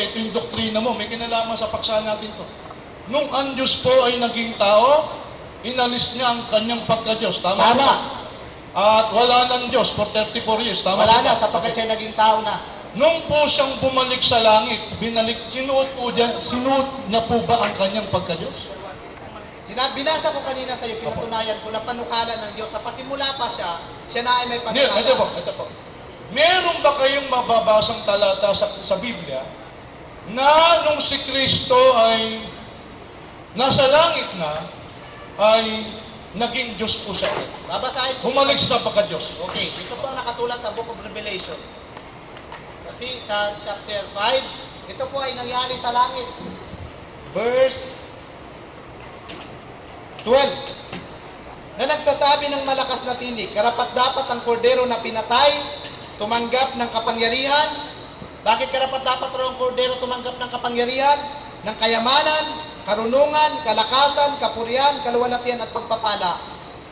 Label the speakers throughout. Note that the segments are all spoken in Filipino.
Speaker 1: ito yung doktrina mo, may kinalaman sa paksa natin to. Nung ang Diyos po ay naging tao, inalis niya ang kanyang pagka-Diyos. Tama?
Speaker 2: Tama.
Speaker 1: Ba? At wala ng Diyos for 34 years. Tama?
Speaker 2: Wala
Speaker 1: ba?
Speaker 2: na, sapagkat siya naging tao na.
Speaker 1: Nung po siyang bumalik sa langit, sinuot niya po ba ang kanyang pagka-Diyos?
Speaker 2: Binasa ko kanina sa iyo, pinatunayan ko na panukala ng Diyos. Sa pasimula pa siya na ay may
Speaker 1: Hindi,
Speaker 2: panukala.
Speaker 1: ito po. Meron ba kayong mababasang talata sa Biblia na nung si Kristo ay nasa langit na, ay naging Diyos po siya?
Speaker 2: Babasahin ko.
Speaker 1: Humalik sa pagka-Diyos.
Speaker 2: Okay, ito po ang nakatulat sa Book of Revelation. Kasi sa chapter 5, ito po ay nangyari sa langit. Verse 12. Na nagsasabi ng malakas na tinig, karapat-dapat ang kordero na pinatay, tumanggap ng kapangyarihan. Bakit karapat-dapat raw ang kordero tumanggap ng kapangyarihan? Ng kayamanan, karunungan, kalakasan, kapurihan, kaluwalhatian at pagpapala.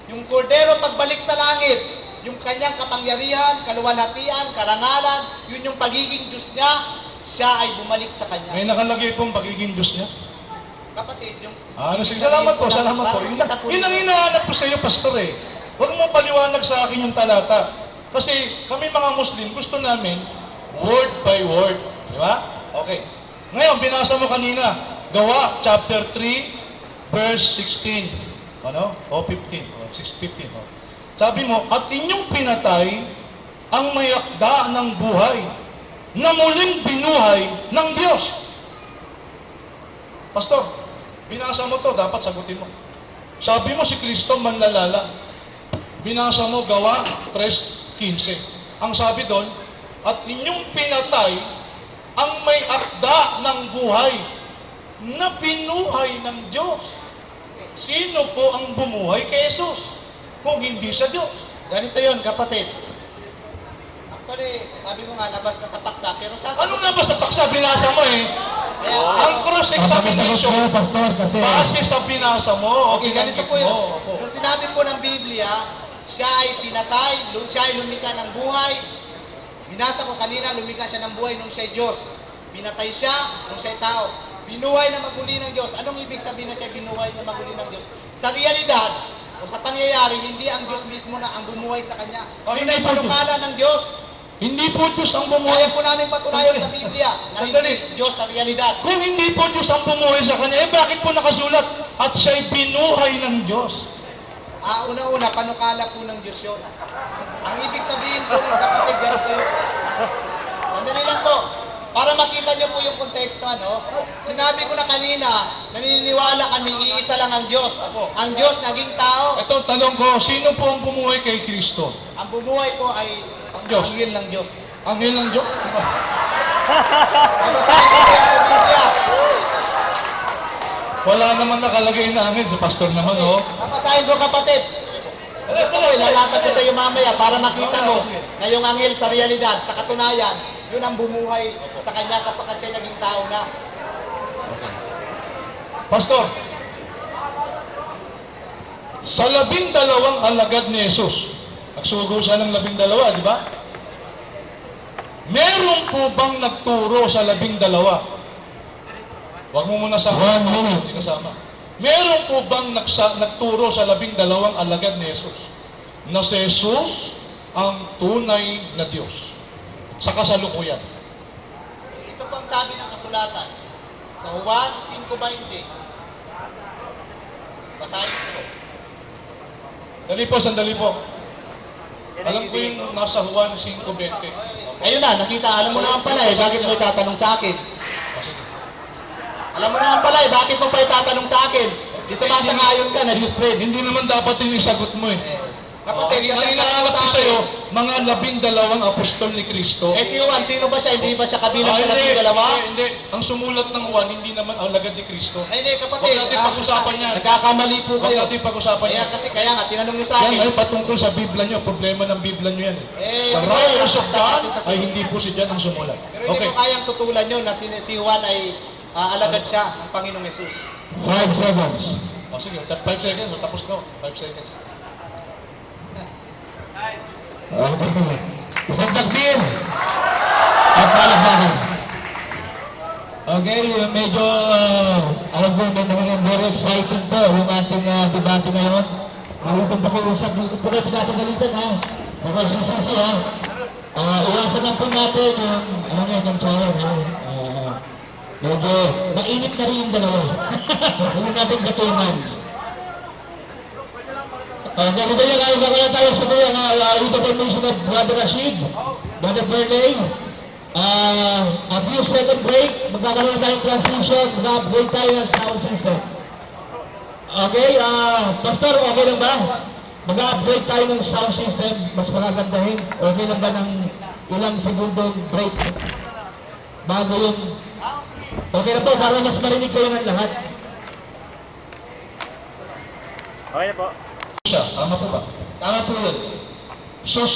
Speaker 2: Yung kordero pagbalik sa langit, yung kanyang kapangyarihan, kaluwalhatian, karangalan, yun yung pagiging Diyos niya, siya ay bumalik sa kanya.
Speaker 1: May nakalagay pong pagiging Diyos niya.
Speaker 2: Kapatid, yung...
Speaker 1: Sige, salamat po. Yun ang hinahanap ko sa iyo, Pastor eh. Huwag mo paliwanag sa akin yung talata. Kasi kami mga Muslim, gusto namin word by word. Di ba? Okay. Ngayon, binasa mo kanina, Gawa, chapter 3, verse 16. Ano? O 15. O 6:15. O. Sabi mo, at inyong pinatay ang may akda ng buhay na muling binuhay ng Diyos. Pastor, binasa mo to, dapat sagutin mo. Sabi mo si Kristo manlalala. Binasa mo Gawa 3:15. Ang sabi doon, at inyong pinatay ang may akda ng buhay na binuhay ng Diyos. Sino po ang bumuhay kay Jesus kung hindi sa Diyos?
Speaker 2: Ganito yun, kapatid. Actually, sabi mo nga, labas ka sa paksa, pero sasagot...
Speaker 1: Ano na ba sa paksa? Binasa mo eh.
Speaker 2: Kaya,
Speaker 1: Ang cross-examination,
Speaker 3: Pastor, kasi
Speaker 1: base sa binasa mo.
Speaker 2: okay, ganito po yun. Nung sinabi po ng Biblia, siya ay pinatay, siya ay lumika ng buhay. Binasa ko kanina, lumika siya ng buhay nung siya ay Diyos. Pinatay siya nung siya ay tao. Binuhay na maguli ng Diyos. Anong ibig sabihin na siya binuhay na maguli ng Diyos? Sa realidad, o sa pangyayari, hindi ang Diyos mismo na ang bumuhay sa Kanya. O hindi ay panukala ng Diyos.
Speaker 1: Hindi po Diyos ang bumuhay.
Speaker 2: Kaya po namin patunayan sa Biblia na hindi Diyos sa realidad.
Speaker 1: Kung hindi po Diyos ang bumuhay sa Kanya, bakit po nakasulat? At siya'y binuhay ng Diyos.
Speaker 2: Una-una, panukala po ng Diyos yun. Ang ibig sabihin po ng kapatid, ganito yun. Sandali lang po. Para makita niyo po yung konteksto, ano? Sinabi ko na kanina, naniniwala kami, iisa lang ang Diyos. Ang Diyos naging tao.
Speaker 1: Ito, tanong ko, sino po ang bumuhay kay Kristo?
Speaker 2: Ang bumuhay po ay
Speaker 1: Ang Diyos.
Speaker 2: anghel ng Diyos.
Speaker 1: Anghel ng Diyos? Wala naman nakalagay na anghel sa pastor naman, oh.
Speaker 2: Papasahin ko, kapatid. Gusto ko, ilalatag ko sa iyo mamaya para makita mo na yung anghel sa realidad, sa katunayan, yun ang bumuhay sa kanya sapagkat siya naging tao na.
Speaker 1: Pastor, sa 12 alagad ni Jesus, nagsugo siya ng 12, di ba? Meron po bang nagturo sa 12? Huwag mo muna sa hindi kasama. Meron po bang nagturo sa 12 alagad ni Jesus na si Jesus ang tunay na Diyos sa kasalukuyan?
Speaker 2: Ito pang sabi ng kasulatan sa Juan 5:20. Basahin ko.
Speaker 1: Dali po, sandali po. Alam ko yung nasa Juan 5:20.
Speaker 2: Ayun na, nakita. Alam mo naman pala eh, bakit mo itatanong sa akin? Alam mo naman pala eh, bakit mo pa itatanong sa akin? Di sumasangayon ka, na-misread.
Speaker 1: Hindi naman dapat yung isagot mo eh.
Speaker 2: Kapatid,
Speaker 1: Ang inaangat ko sa'yo, mga 12 apostol ni Kristo.
Speaker 2: Eh si Juan, sino ba siya? Hindi ba siya kabilang sa
Speaker 1: Hindi.
Speaker 2: 12?
Speaker 1: Hindi. Ang sumulat ng Juan, hindi naman ang alagad ni Kristo.
Speaker 2: Ay, hindi,
Speaker 1: Huwag
Speaker 2: kapatid.
Speaker 1: natin pag-usapan yan.
Speaker 2: Nagkakamali po
Speaker 1: Huwag
Speaker 2: kayo.
Speaker 1: natin pag-usapan yan.
Speaker 2: Kaya nga, tinanong niyo sa
Speaker 1: Yan
Speaker 2: akin.
Speaker 1: ay patungkol sa Biblia nyo. Problema ng Biblia nyo yan. The
Speaker 2: siguro,
Speaker 1: writers of
Speaker 2: sa
Speaker 1: God
Speaker 2: atin sa
Speaker 1: ay hindi po si Jan ang sumulat.
Speaker 2: Pero hindi
Speaker 1: Okay.
Speaker 2: mo kayang tutulan yun na si Juan ay alagad siya ng Panginoong Yesus.
Speaker 3: 5 seconds.
Speaker 1: O sige, 5 seconds. Tapos ko. 5 seconds.
Speaker 3: Pastor. Isang takbir. At palakpakan. Okay, medyo alam ko na very exciting to yung ating debate ngayon. Itong pakiusap, dito po kayo pinatagalitan ha. Okay, sususi ha. Iwasan lang po natin yung, ano nga, yung chair ha. Medyo mainit na rin yung dalawa. Huwag natin gatungan. Ganito yung ayaw ba kaya tayo sa mga ito permission of Brother Rashid, Brother Bernay. A few second break, magkakaroon tayong transition, mag-upgrade tayo ng sound system. Okay, Pastor, okay lang ba? Mag-upgrade tayo ng sound system, mas magagandahin. Okay lang ba ng ilang segundong break? Bago yung... Okay na po, para mas marinig kayo ng lahat.
Speaker 4: Okay na po.
Speaker 1: Siya, tama po ba? Tama po yun. Sus,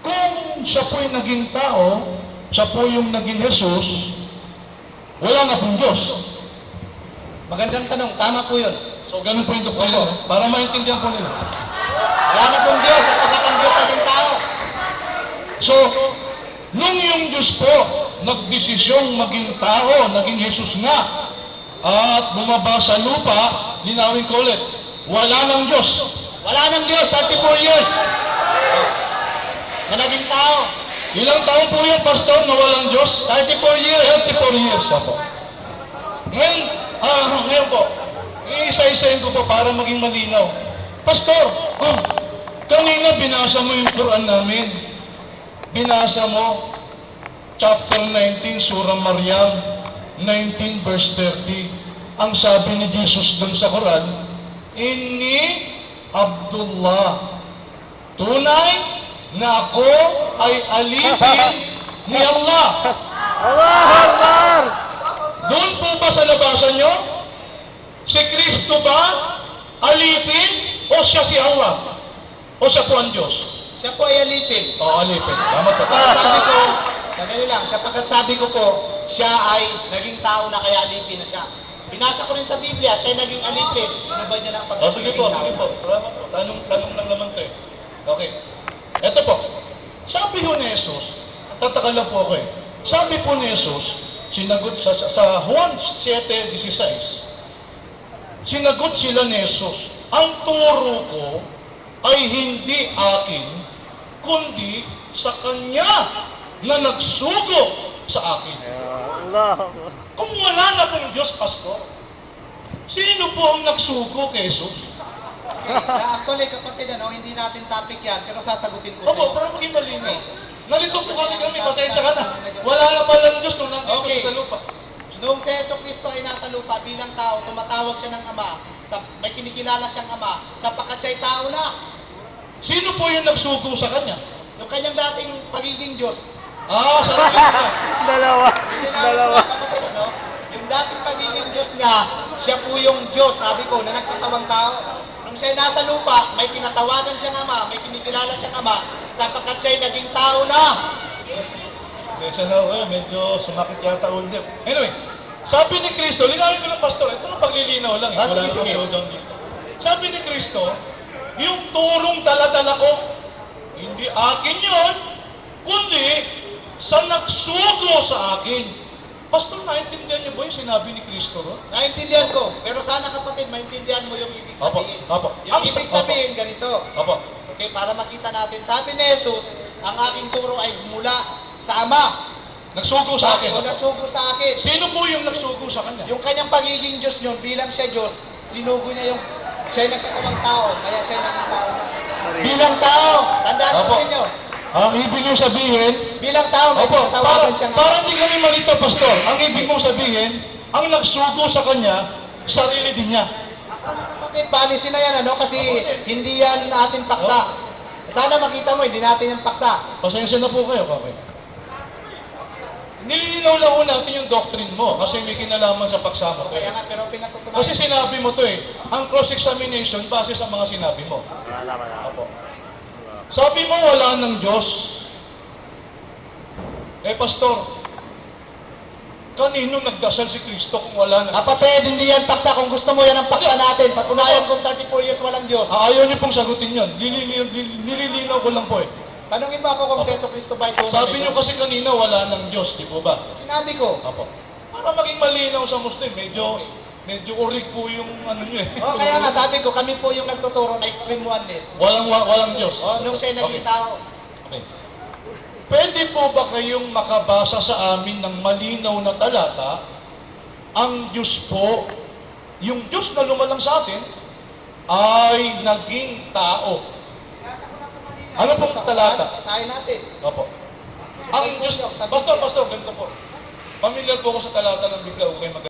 Speaker 1: kung siya po'y naging tao, siya po yung naging Jesus, wala na pong Diyos.
Speaker 2: Magandang tanong, tama po yun.
Speaker 1: So, ganun po yung doktrina, para maintindihan po nila.
Speaker 2: Wala na pong Diyos, at pagkat ang Diyos naging tao.
Speaker 1: So, nung yung Diyos po, nagdesisyong maging tao, naging Jesus nga, at bumaba sa lupa, linawin ko ulit, wala ng Diyos.
Speaker 2: Wala ng Diyos, 34 years. Na naging tao.
Speaker 1: Ilang taon po yun, Pastor, na walang Diyos?
Speaker 2: 34 years.
Speaker 1: 34 years ako. Ngayon po, iisa-isahin ko po para maging malinaw. Pastor, kanina binasa mo yung Quran namin. Binasa mo, chapter 19, Surah Maryam, 19 verse 30. Ang sabi ni Jesus dun sa Quran, Inni Abdullah. Tunay na ako ay alipin ni Allah. Doon po ba sa labasan nyo? Si Kristo ba alipin o siya si Allah? O siya po ang Diyos?
Speaker 2: Siya po ay alipin.
Speaker 1: O alipin. Tama po.
Speaker 2: Sabi ko, sandali lang, sabi ko po, siya ay naging tao na kaya alipin na siya. Binasa ko rin sa Biblia, siya ay naging alipin. Ano ba niya ng
Speaker 1: O sige po, sige po. Tama po. Tanong lang naman to eh. Okay. Ito po. Sabi ho ni Jesus, tataka lang po ako eh. Sabi po ni Jesus, sinagot sa Juan 7:16, sinagot sila ni Jesus, ang turo ko ay hindi akin, kundi sa Kanya na nagsugo sa akin. Kung wala na pong Diyos, Pastor, sino po ang nagsugo kay Jesus?
Speaker 2: Actually, kapatid, hindi natin topic yan, pero sasagutin ko
Speaker 1: Opo, pero maging malinaw. Nalito po kasi kami, pasensya ka na. Wala na palang Diyos nung nandito
Speaker 2: Okay.
Speaker 1: sa lupa.
Speaker 2: Noong si Yeso Cristo ay nasa lupa bilang tao, tumatawag siya ng Ama, may kinikilala siyang Ama, sapagkat siya'y tao na.
Speaker 1: Sino po yung nagsugo sa Kanya?
Speaker 2: Yung kanyang dating pagiging Diyos.
Speaker 1: Sarap yun na.
Speaker 4: Dalawa.
Speaker 2: Kapatid, yung dating pagiging Diyos niya, siya po yung Diyos, sabi ko, na nagtatawang tao. Nung siya'y nasa lupa, may tinatawagan siyang Ama, may kinikilala siyang Ama, sapagkat siya'y naging tao na.
Speaker 1: Pasensya na ako, medyo sumakit yata ulo. Anyway, sabi ni Kristo, linawin ko lang, Pastor, ito lang paglilinaw lang.
Speaker 2: Ah,
Speaker 1: Wala
Speaker 2: sige,
Speaker 1: namang
Speaker 2: sige.
Speaker 1: showdown dito. Sabi ni Kristo, yung turong dala-dala ko, hindi akin yon, kundi sa nagsugo sa akin. Pastor, naintindihan niyo ba yung sinabi ni Kristo?
Speaker 2: Naintindihan ko, pero sana kapatid, maintindihan mo yung ibig sabihin.
Speaker 1: Opo.
Speaker 2: Yung ibig sabihin, ganito.
Speaker 1: Opo.
Speaker 2: Okay, para makita natin. Sabi ni Jesus, ang aking turo ay mula sa Ama.
Speaker 1: Nagsugo sa akin.
Speaker 2: O nasugo sa akin.
Speaker 1: Sino po yung nagsugo sa Kanya?
Speaker 2: Yung kanyang pagiging Diyos niyo, bilang siya Diyos, sinugo niya yung siya nagkakawang tao, kaya siya naging tao. Bilang tao, tandaan
Speaker 1: Opo.
Speaker 2: po ninyo,
Speaker 1: Ang ibig mong sabihin,
Speaker 2: bilang tao, may
Speaker 1: opo,
Speaker 2: tinatawagan siyang
Speaker 1: para hindi kami malito, Pastor. Ang ibig mong sabihin, ang nagsugo sa Kanya, sarili din niya.
Speaker 2: Okay, policy na yan, kasi hindi yan natin paksa. Sana makita mo, hindi natin yung paksa.
Speaker 1: Pasensya na po kayo, okay? Nililinaw lang ho natin yung doctrine mo kasi may kinalaman sa pagsama to.
Speaker 2: Kaya nga, pero pinatutunan.
Speaker 1: Kasi sinabi mo to ang cross-examination base sa mga sinabi mo. Opo. Sabi mo wala ng Diyos. Pastor, kanino nagdasal si Kristo kung wala na?
Speaker 2: Kapatid, hindi yan paksa. Kung gusto mo yan ang paksa natin, patunayan kung 34 years walang Diyos.
Speaker 1: Ayaw niyo pong sagutin yun. Nililinaw ko lang po
Speaker 2: Tanungin mo ako kung si Yeso Cristo ba ito?
Speaker 1: Sabi niyo kasi kanina wala ng Diyos, di po ba?
Speaker 2: Sinabi ko.
Speaker 1: Apo. Para maging malinaw sa Muslim, medyo urig po yung ano niyo eh.
Speaker 2: O kaya nga sabi ko, kami po yung nagtuturo na extreme oneness.
Speaker 1: Walang Diyos.
Speaker 2: O, nung siya naging tao.
Speaker 1: Okay. Pwede po ba kayong makabasa sa amin ng malinaw na talata, ang Diyos po, yung Diyos na lumalang sa atin, ay naging tao. Ano pong talata?
Speaker 2: Basahin natin.
Speaker 1: Opo. Ang Diyos, Pastor, ganito po. Familiar po ako sa talata ng bigla, okay